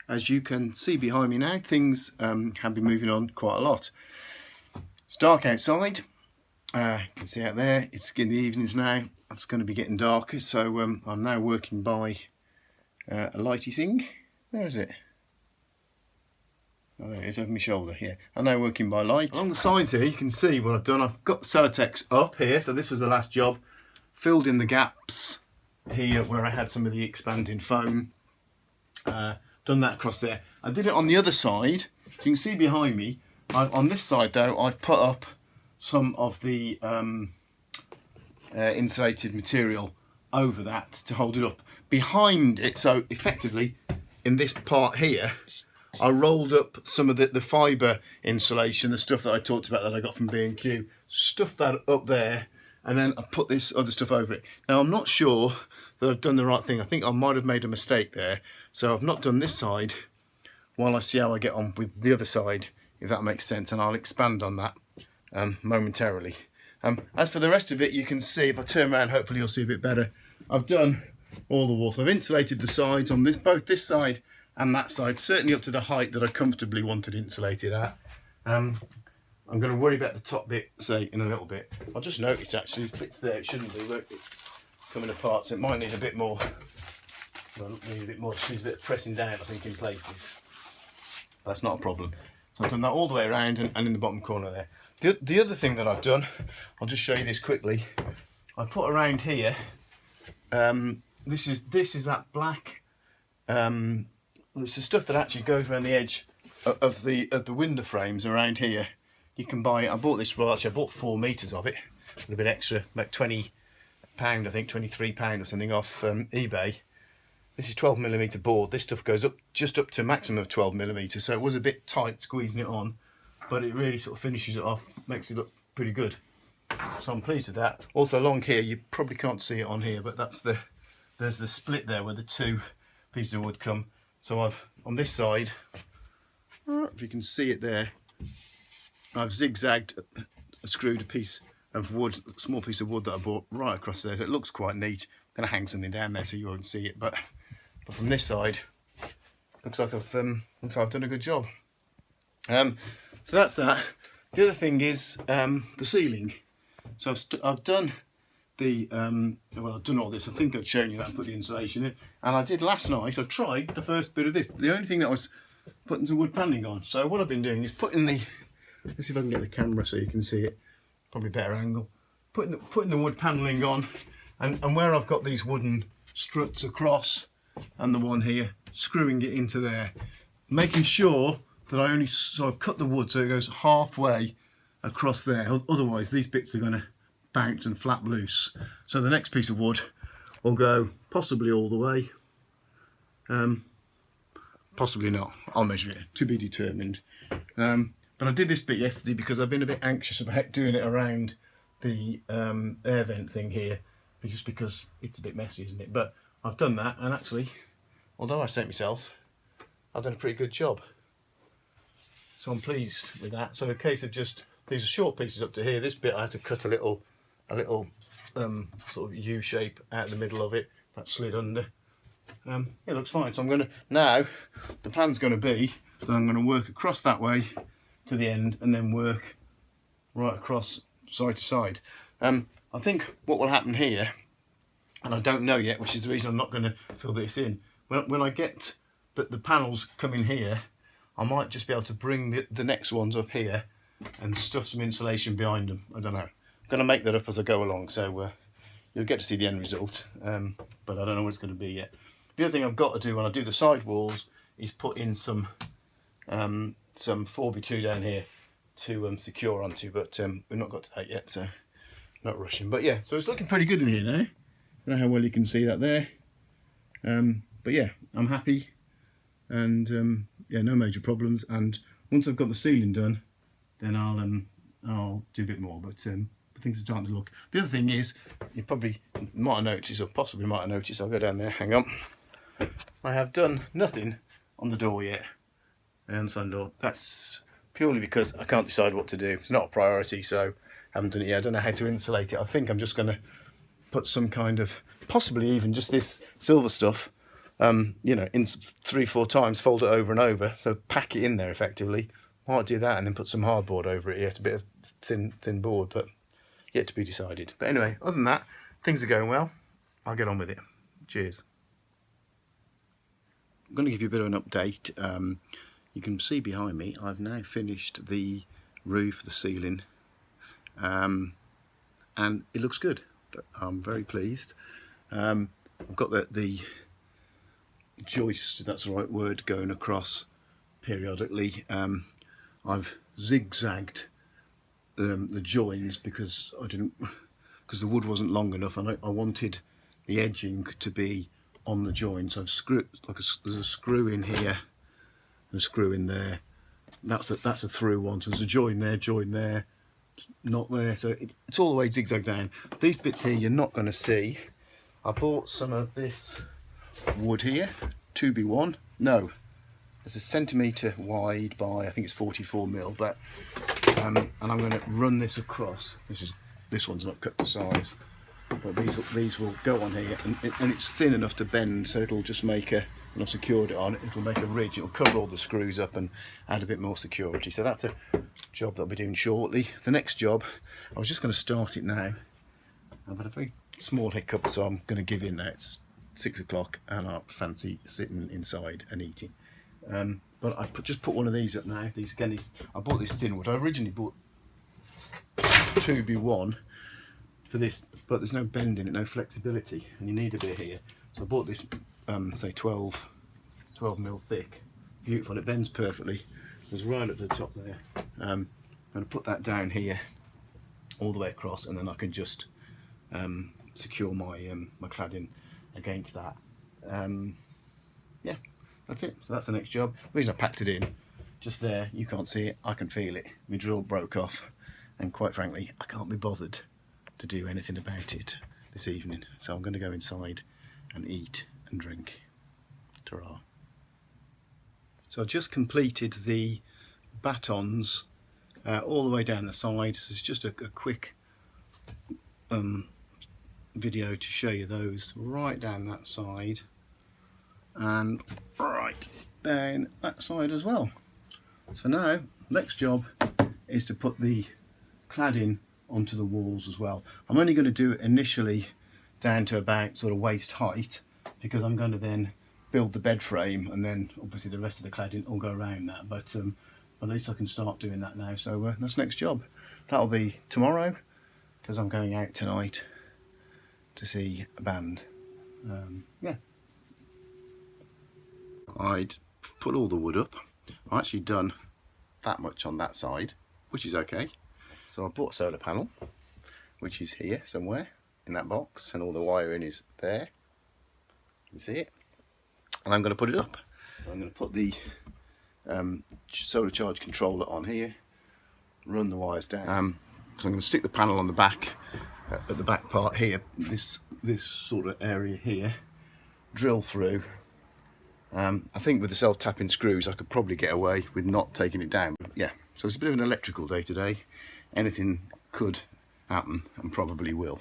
as you can see behind me now, things have been moving on quite a lot. It's dark outside. You can see out there, it's in the evenings now. It's going to be getting darker, so I'm now working by a lighty thing. Where is it? Oh, there it is, over my shoulder. Yeah, I'm now working by light. On the sides here, you can see what I've done. I've got the Celotex up here, so this was the last job. Filled in the gaps here where I had some of the expanding foam. Done that across there. I did it on the other side. You can see behind me. On this side though, I've put up some of the insulated material over that to hold it up. Behind it, so effectively in this part here, I rolled up some of the fibre insulation, the stuff that I talked about that I got from B&Q, stuffed that up there, and then I put this other stuff over it. Now I'm not sure that I've done the right thing. I think I might have made a mistake there. So I've not done this side while I see how I get on with the other side, if that makes sense, and I'll expand on that momentarily. As for the rest of it, you can see, if I turn around, hopefully you'll see a bit better. I've done all the walls. I've insulated the sides on both this side and that side, certainly up to the height that I comfortably wanted insulated at. I'm going to worry about the top bit, say, in a little bit. I'll just notice actually, there's bits there, it shouldn't be, but it's coming apart, so it might need a bit more. Well, need a bit more, just needs a bit of pressing down, I think, in places. That's not a problem. So I've done that all the way around and in the bottom corner there. The other thing that I've done, I'll just show you this quickly. I put around here, this is that black, it's the stuff that actually goes around the edge of the window frames around here. You can buy it. I bought this, well actually I bought 4 meters of it, a little bit extra, about £20, I think £23 or something off eBay. This is 12mm board. This stuff goes up just up to a maximum of 12mm, so it was a bit tight squeezing it on, but it really sort of finishes it off, makes it look pretty good. So I'm pleased with that. Also along here, you probably can't see it on here, but there's the split there where the 2 pieces of wood come. So I've, on this side, if you can see it there, I've zigzagged, screwed a piece of wood, a small piece of wood that I bought right across there, so it looks quite neat. I'm going to hang something down there so you won't see it, but from this side, looks like I've done a good job. So that's that. The other thing is the ceiling. So I've done the well, I've done all this. I think I've shown you that and put the insulation in, and I did last night. I tried the first bit of this. The only thing that was putting some wood paneling on. So what I've been doing is putting the, let's see if I can get the camera so you can see it. Probably better angle. Putting the wood paneling on, and where I've got these wooden struts across, and the one here, screwing it into there, making sure that I only sort of cut the wood so it goes halfway across there. Otherwise, these bits are going to bounce and flap loose. So the next piece of wood will go possibly all the way. Possibly not. I'll measure it. To be determined. But I did this bit yesterday because I've been a bit anxious about doing it around the air vent thing here, just because it's a bit messy, isn't it? But I've done that, and actually, although I sent myself, I've done a pretty good job. So I'm pleased with that. So the case of just, these are short pieces up to here. This bit I had to cut a little sort of U shape out of the middle of it. That slid under. It looks fine. So I'm going to, now, the plan's going to be that I'm going to work across that way to the end and then work right across side to side. I think what will happen here, and I don't know yet, which is the reason I'm not going to fill this in, when I get the panels come in here, I might just be able to bring the next ones up here and stuff some insulation behind them. I don't know. I'm going to make that up as I go along, so you'll get to see the end result, but I don't know what it's going to be yet. The other thing I've got to do when I do the side walls is put in some 4x2 down here to secure onto, but we've not got to that yet, so not rushing. But yeah, so it's looking pretty good in here now. I don't know how well you can see that there, but yeah, I'm happy, and yeah, no major problems. And once I've got the ceiling done, then I'll do a bit more, but things are starting to look. The other thing is, you probably might have noticed, or possibly might have noticed, I'll go down there, hang on, I have done nothing on the door yet, on the sun door. That's purely because I can't decide what to do. It's not a priority, so I haven't done it yet. I don't know how to insulate it. I think I'm just going to put some kind of, possibly even just this silver stuff you know, in 3-4 times, fold it over and over, so pack it in there effectively. Might do that and then put some hardboard over it. Yeah, it's a bit of thin board, but yet to be decided. But anyway, other than that, things are going well. I'll get on with it. Cheers. I'm going to give you a bit of an update. You can see behind me, I've now finished the roof, the ceiling, and it looks good. I'm very pleased. I've got the joist, that's the right word, going across periodically. I've zigzagged the joins because the wood wasn't long enough, and I wanted the edging to be on the join. So I've screwed, there's a screw in here and a screw in there. That's a through one. So there's a join there, not there. So it's all the way zigzag down. These bits here you're not going to see. I bought some of this wood here, 2B1. No, it's a centimetre wide by, I think it's 44mm, but and I'm going to run this across. This one's not cut to size, but these will go on here, and it's thin enough to bend, so it'll just make a, when I've secured it on, it'll make a ridge. It'll cover all the screws up and add a bit more security. So that's a job that I'll be doing shortly. The next job, I was just going to start it now. I've had a very small hiccup, so I'm going to give in now. It's 6 o'clock and I fancy sitting inside and eating. But I just put one of these up now. These again, I bought this thin wood. I originally bought 2B1 for this, but there's no bend in it, no flexibility, and you need a bit here. So I bought this, say 12mm thick. Beautiful, it bends perfectly. It's right at the top there. I'm going to put that down here, all the way across, and then I can just secure my my cladding against that. Yeah, that's it. So that's the next job. The reason I packed it in, just there, you can't see it, I can feel it. My drill broke off, and quite frankly, I can't be bothered to do anything about it this evening. So I'm going to go inside and eat and drink. Ta-ra. So I've just completed the batons all the way down the side. So it's just a quick video to show you those right down that side and right down that side as well. So now next job is to put the cladding onto the walls as well. I'm only going to do it initially down to about sort of waist height, because I'm going to then build the bed frame, and then obviously the rest of the cladding will go around that. But at least I can start doing that now. So that's next job. That'll be tomorrow, because I'm going out tonight to see a band. Yeah, I'd put all the wood up. I've actually done that much on that side, which is okay. So I bought a solar panel, which is here somewhere in that box, and all the wiring is there. You can see it. And I'm going to put it up. I'm going to put the solar charge controller on here, run the wires down. So I'm going to stick the panel on the back, at the back part here, this sort of area here, drill through. I think with the self-tapping screws I could probably get away with not taking it down. But yeah, so it's a bit of an electrical day today. Anything could happen, and probably will.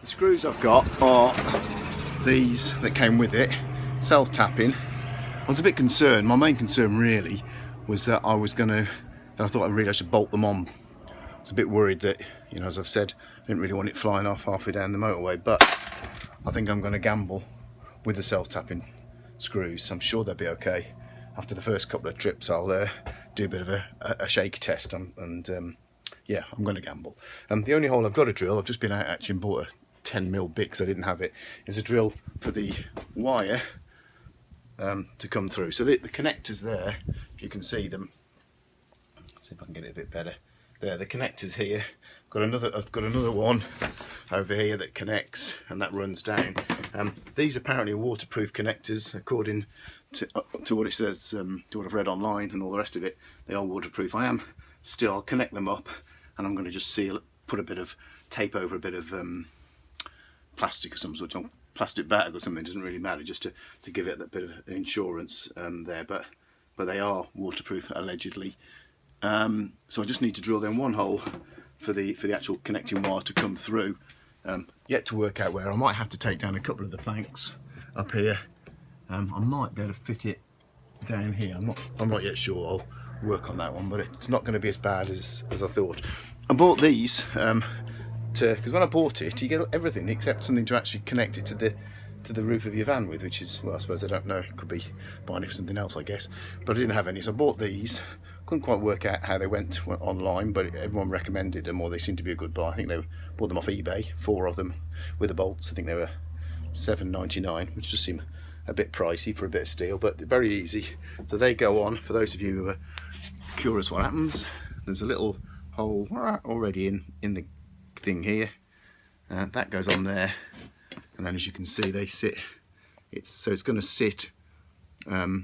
The screws I've got are these that came with it, self-tapping. I was a bit concerned. My main concern really was that I thought I should bolt them on. I was a bit worried that, you know, as I've said, I didn't really want it flying off halfway down the motorway, but I think I'm going to gamble with the self-tapping screws. I'm sure they'll be okay. After the first couple of trips I'll do a bit of a shake test, and yeah, I'm going to gamble. The only hole I've got to drill, I've just been out actually and bought a 10mm bit because I didn't have it, is a drill for the wire to come through. So the connectors there, if you can see them, see if I can get it a bit better. There, the connectors here. I've got another one over here that connects, and that runs down. These apparently are waterproof connectors, according to what it says, to what I've read online and all the rest of it. They are waterproof. I'll connect them up, and I'm going to just seal it, put a bit of tape over a bit of plastic or some sort of plastic bag or something. It doesn't really matter, just to give it that bit of insurance there. But they are waterproof allegedly. So I just need to drill then one hole for the actual connecting wire to come through. Yet to work out where. I might have to take down a couple of the planks up here. I might be able to fit it down here. I'm not yet sure. I'll work on that one, but it's not going to be as bad as I thought. I bought these because when I bought it, you get everything except something to actually connect it to the roof of your van with, which is, well, I suppose I don't know. It could be buying it for something else, I guess. But I didn't have any, so I bought these. Couldn't quite work out how they went online, but everyone recommended them, or they seemed to be a good buy. I think they bought them off eBay, 4 of them with the bolts. I think they were $7.99, which just seemed a bit pricey for a bit of steel, but very easy. So they go on. For those of you who are curious what happens, there's a little hole already in the thing here. That goes on there, and then as you can see, they sit. It's going to sit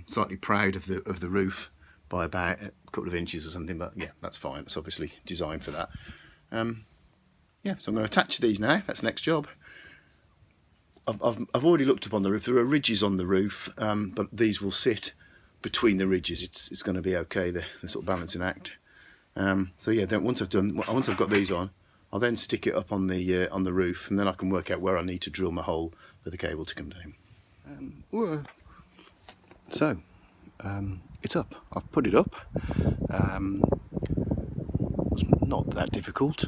slightly proud of the roof by about a couple of inches or something, but yeah, that's fine. It's obviously designed for that. Yeah, so I'm going to attach these now. That's the next job. I've already looked up on the roof. There are ridges on the roof, but these will sit between the ridges. It's going to be okay. The sort of balancing act. So yeah, then once I've got these on, I'll then stick it up on the roof, and then I can work out where I need to drill my hole for the cable to come down. So it's up. I've put it up. It's not that difficult.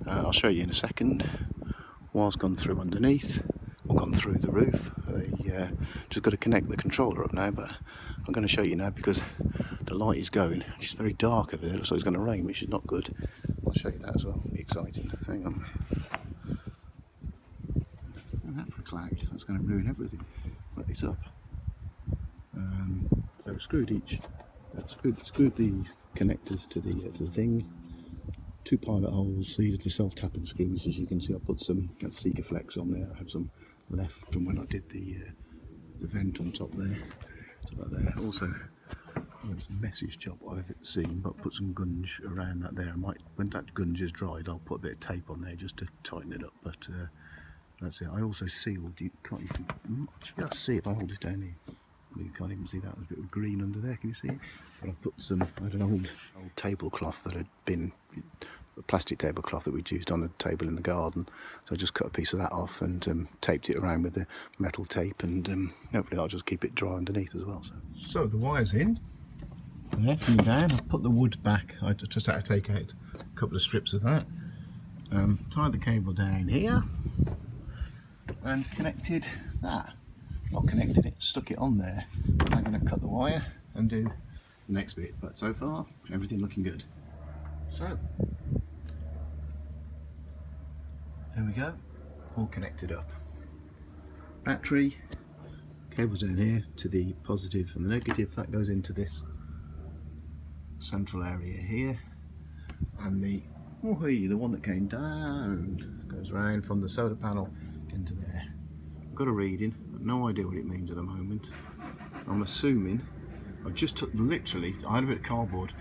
I'll show you in a second. Wire's gone through underneath, or gone through the roof. I just got to connect the controller up now, but I'm going to show you now because the light is going. It's very dark over there. Looks like it's going to rain, which is not good. I'll show you that as well. It'll be exciting. Hang on. And that for a cloud. That's going to ruin everything. But it's up. So screwed these connectors to the thing. 2 pilot holes. These are the self-tapping screws, as you can see. I put some Sikaflex on there. I had some left from when I did the vent on top there. So like there. Also, it was the messiest job I've ever seen, but put some gunge around that there. When that gunge is dried, I'll put a bit of tape on there just to tighten it up. But that's it. I also sealed. You can't even see if I hold this down here. You can't even see that. There's a bit of green under there. Can you see it? But I put I had an old tablecloth that had been a plastic tablecloth that we'd used on a table in the garden. So I just cut a piece of that off and taped it around with the metal tape, and hopefully I'll just keep it dry underneath as well. So the wire's in. It's there, coming down. I've put the wood back. I just had to take out a couple of strips of that. Tied the cable down here and connected that. Not connected it, stuck it on there. I'm going to cut the wire and do the next bit, but so far everything looking good. So there we go, all connected up. Battery, cables down here to the positive and the negative. That goes into this central area here, and the one that came down goes round from the solar panel into there. Got a reading, but no idea what it means at the moment. I'm assuming I just took literally. I had a bit of cardboard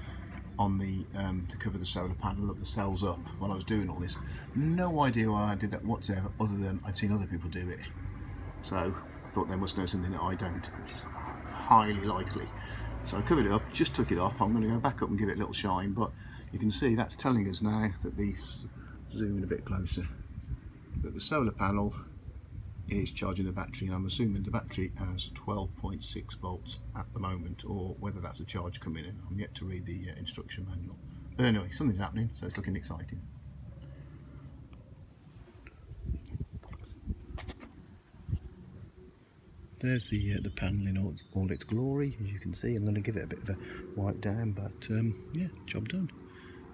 on the to cover the solar panel, look the cells up while I was doing all this. No idea why I did that whatsoever, other than I'd seen other people do it. So I thought they must know something that I don't, which is highly likely. So I covered it up, just took it off. I'm going to go back up and give it a little shine, but you can see that's telling us now that these, zoom in a bit closer, that the solar panel is charging the battery, and I'm assuming the battery has 12.6 volts at the moment, or whether that's a charge coming in. I'm yet to read the instruction manual. But anyway, something's happening, so it's looking exciting. There's the panel in all its glory, as you can see. I'm going to give it a bit of a wipe down, but yeah, job done.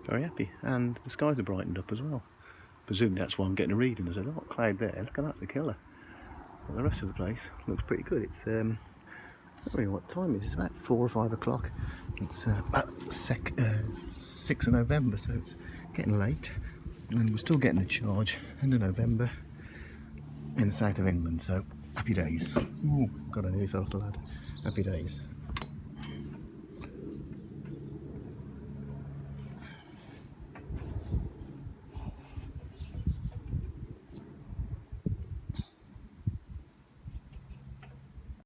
Very happy, and the skies are brightened up as well. Presumably that's why I'm getting a reading. There's a lot of cloud there. Look at that's a killer. But the rest of the place looks pretty good. It's I don't really know what time it is. It's about 4 or 5 o'clock. It's about 6th of November, so it's getting late, and we're still getting a charge end of November in the south of England. So happy days. Ooh, God, I nearly fell off the ladder. Happy days.